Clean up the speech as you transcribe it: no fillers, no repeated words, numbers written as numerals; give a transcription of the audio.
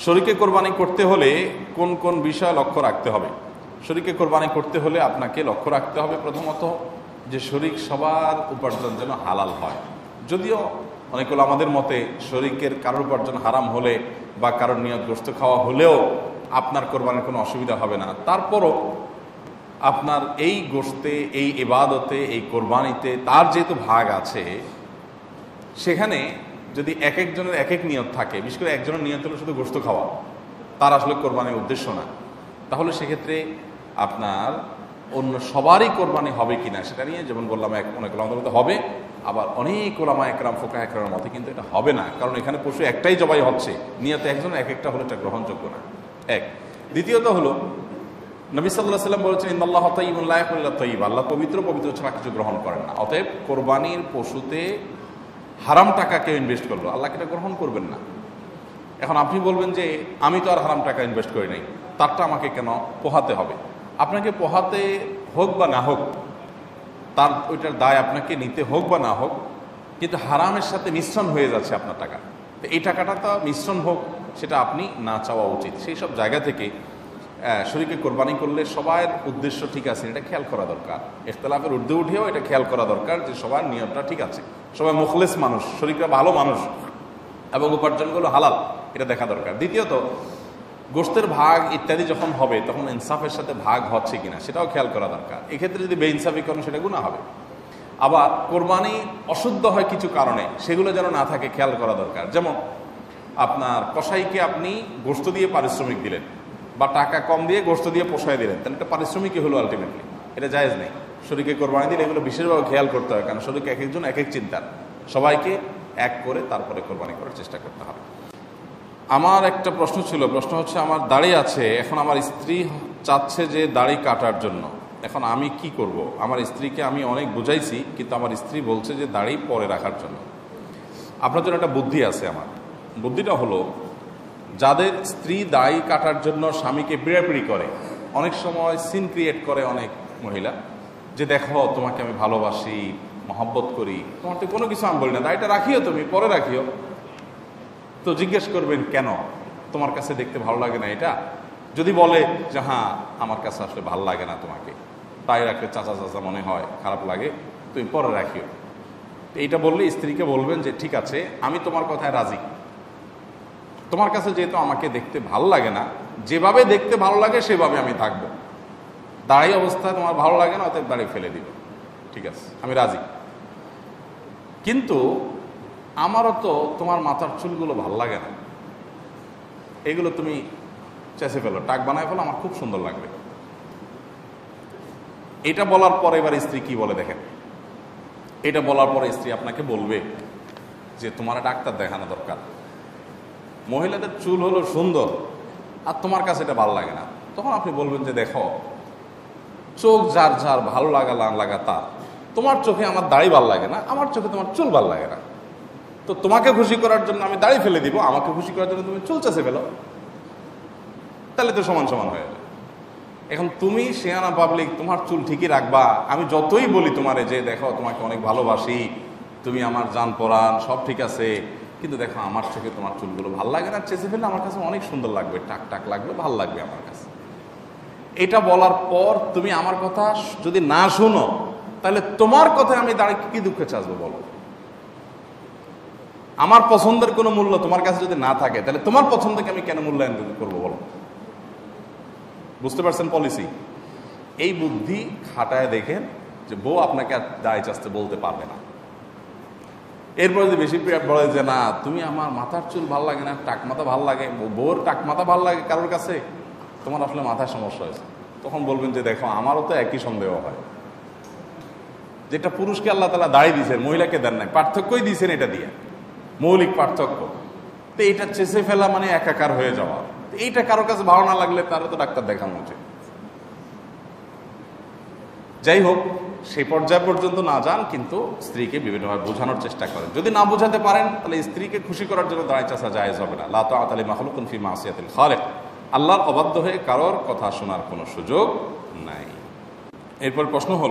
শরীকে কোরবানি করতে হলে কোন কোন বিষয় লক্ষ্য রাখতে হবে? শরীকে কোরবানি করতে হলে আপনাকে লক্ষ্য রাখতে হবে প্রথমত যে শরীক সবার উপার্জন যেন হালাল হয়। যদিও অনেকগুলো আমাদের মতে শরীকের কারোর উপার্জন হারাম হলে বা কারোর নিয়ত গোশত খাওয়া হলেও আপনার কোরবানির কোনো অসুবিধা হবে না, তারপরও আপনার এই গোশতে, এই ইবাদতে, এই কোরবানিতে তার যেহেতু ভাগ আছে, সেখানে যদি এক একজনের এক এক নিয়ত থাকে, বিশেষ করে একজনের নিয়ত হলো শুধু গোশত খাওয়া, তার আসলে কোরবানির উদ্দেশ্য না, তাহলে সেক্ষেত্রে আপনার অন্য সবারই কোরবানি হবে কিনা সেটা নিয়ে, যেমন বললাম, অনেক ওলামাদের মতে হবে, আবার অনেক ওলামা একরাম, ফোকাহ একরামের মতে কিন্তু এটা হবে না, কারণ এখানে পশু একটাই জবাই হচ্ছে, নিয়ত একজন এক একটা হলে এটা গ্রহণযোগ্য না। এক। দ্বিতীয়ত হলো নবী সাল্লাল্লাহু আলাইহি ওয়াসাল্লাম বলেছেন, ইন্নাল্লাহা তাইয়্যিবুন লা ইয়াকবালু ইল্লা তাইয়্যিবা, আল্লাহ পবিত্র, পবিত্র ছাড়া কিছু গ্রহণ করেন না। অতএব কোরবানির পশুতে হারাম টাকা কেউ ইনভেস্ট করলো, আল্লাহকে এটা গ্রহণ করবেন না। এখন আপনি বলবেন যে আমি তো আর হারাম টাকা ইনভেস্ট করি নাই, তারটা আমাকে কেন পোহাতে হবে? আপনাকে পোহাতে হোক বা না হোক, তার ওইটার দায় আপনাকে নিতে হোক বা না হোক, কিন্তু হারামের সাথে মিশ্রণ হয়ে যাচ্ছে আপনার টাকা, তো এই টাকাটা তো মিশ্রণ হোক, সেটা আপনি না চাওয়া উচিত। সেই সব জায়গা থেকে শরীকে কোরবানি করলে সবার উদ্দেশ্য ঠিক আছে এটা খেয়াল করা দরকার। ইখতিলাফের ঊর্ধ্বে উঠেও এটা খেয়াল করা দরকার যে সবার নিয়তটা ঠিক আছে, সবাই মুখলেস মানুষ, শরীকরা ভালো মানুষ এবং উপার্জনগুলো হালাল, এটা দেখা দরকার। দ্বিতীয়ত গোশতের ভাগ ইত্যাদি যখন হবে তখন ইনসাফের সাথে ভাগ হচ্ছে কিনা সেটাও খেয়াল করা দরকার। এক্ষেত্রে যদি বেইনসাফি করেন সেটা গুনাহ হবে। আবার কোরবানি অশুদ্ধ হয় কিছু কারণে, সেগুলো যেন না থাকে খেয়াল করা দরকার। যেমন আপনার কসাইকে আপনি গোশত দিয়ে পারিশ্রমিক দিলেন বা টাকা কম দিয়ে গোশত দিয়ে পোষায় দিলেন, তাহলে একটা পারিশ্রমিকই হলো আলটিমেটলি, এটা জায়েজ নেই। শরীকে কোরবানি দিলে এগুলো বিশেষভাবে খেয়াল করতে হবে, কারণ শরীকে এক একজন এক এক চিন্তার, সবাইকে এক করে তারপরে কোরবানি করার চেষ্টা করতে হবে। আমার একটা প্রশ্ন ছিল, প্রশ্ন হচ্ছে আমার দাড়ি আছে, এখন আমার স্ত্রী চাচ্ছে যে দাড়ি কাটার জন্য, এখন আমি কি করব? আমার স্ত্রীকে আমি অনেক বুঝাইছি, কিন্তু আমার স্ত্রী বলছে যে দাড়ি পরে রাখার জন্য। আপনার জন্য একটা বুদ্ধি আছে। আমার বুদ্ধিটা হলো, যাদের স্ত্রী দাড়ি কাটার জন্য স্বামীকে পিড়াপিড়ি করে, অনেক সময় সিন ক্রিয়েট করে অনেক মহিলা, যে দেখো তোমাকে আমি ভালোবাসি, মহব্বত করি, তোমার তো কোনো কিছু আমি বলি না, দাড়িটা রাখিও, তুমি পরে রাখিও। তো জিজ্ঞেস করবেন কেন, তোমার কাছে দেখতে ভালো লাগে না এটা? যদি বলে যে হ্যাঁ আমার কাছে আসলে ভালো লাগে না তোমাকে, তাই রাখলে চাচা চাচা মনে হয়, খারাপ লাগে, তুমি পরে রাখিও, এইটা বললে স্ত্রীকে বলবেন যে ঠিক আছে, আমি তোমার কথায় রাজি, তোমার কাছে যেহেতু আমাকে দেখতে ভালো লাগে না, যেভাবে দেখতে ভালো লাগে সেভাবে আমি থাকবো, দাড়ি অবস্থায় তোমার ভালো লাগে না, অতএব দাড়ি ফেলে দিব, ঠিক আছে আমি রাজি, কিন্তু আমারও তো তোমার মাথার চুলগুলো ভালো লাগে না, এগুলো তুমি চেঁচে ফেলো, টাক বানায় ফেলো, আমার খুব সুন্দর লাগবে। এটা বলার পরে এবার স্ত্রী কি বলে দেখেন। এটা বলার পরে স্ত্রী আপনাকে বলবে যে তোমার ডাক্তার দেখানো দরকার, মহিলাদের চুল হলো সুন্দর আর তোমার কাছে এটা ভালো লাগে না। তখন আপনি বলবেন যে দেখো, চোখ যার যার ভালো লাগা না লাগা তার, তোমার চোখে আমার দাড়ি ভালো লাগে না, আমার চোখে তোমার চুল ভালো লাগে না, তো তোমাকে খুশি করার জন্য আমি দাড়ি ফেলে দিব, আমাকে খুশি করার জন্য তুমি চুল চেঁচে ফেলো, তাহলে তো সমান সমান হয়ে যাবে। এখন তুমি শেয়ানা পাবলিক, তোমার চুল ঠিকই রাখবা, আমি যতই বলি তোমারে যে দেখো তোমাকে অনেক ভালোবাসি, তুমি আমার জান পরাণ, সব ঠিক আছে, কিন্তু দেখো আমার চোখে তোমার চুলগুলো ভালো লাগে না, চেঁচে ফেললে আমার কাছে অনেক সুন্দর লাগবে, টাক টাক লাগবে, ভালো লাগবে আমার কাছে। এটা বলার পর তুমি আমার কথা যদি না শুনো, তাহলে তোমার কথায় আমি দাঁড়িয়ে কি দুঃখে চাচবো বলো? আমার পছন্দের কোনো মূল্য তোমার কাছে যদি না থাকে, তাহলে তোমার পছন্দকে আমি কেন মূল্যায়ন করবো বলো? বুঝতে পারছেন পলিসি? এই বুদ্ধি খাটায় দেখেন যে বউ আপনাকে আর দায় চাচতে বলতে পারবে না। এরপরে যদি বেশি বলে যে না তুমি আমার মাথার চুল ভাল লাগে না, টাক মাথা ভাল লাগে, বউর টাক মাথা ভাল লাগে কারোর কাছে, তোমার আসলে মাথায় সমস্যা হয়েছে, তখন বলবেন যে দেখো আমারও তো একই সন্দেহ হয়, যেটা পুরুষকে আল্লাহ তাআলা দায় দিয়েছেন, মহিলাকে দেন নাই, পার্থক্যই দিয়েছেন এটা দিয়ে, মৌলিক পার্থক্য। তো এইটা চেঁচে ফেলা মানে একাকার হয়ে যাওয়া, এইটা কারোর কাছে ভালো না লাগলে তারও তো ডাক্তার দেখানো উচিত। যাই হোক, সেই পর্যায় পর্যন্ত না যান, কিন্তু স্ত্রীকে বিভিন্নভাবে বোঝানোর চেষ্টা করেন। যদি না বোঝাতে পারেন, তাহলে স্ত্রীকে খুশি করার জন্য দাঁড়ায় চাচা জায়েজ হবে না। লা তাআতা লি মাখলুকিন ফি মাসিয়াতিল খালিক, আল্লাহর অবাধ্য হয়ে কারোর কথা শোনার কোনো সুযোগ নাই। এরপর প্রশ্ন হলো,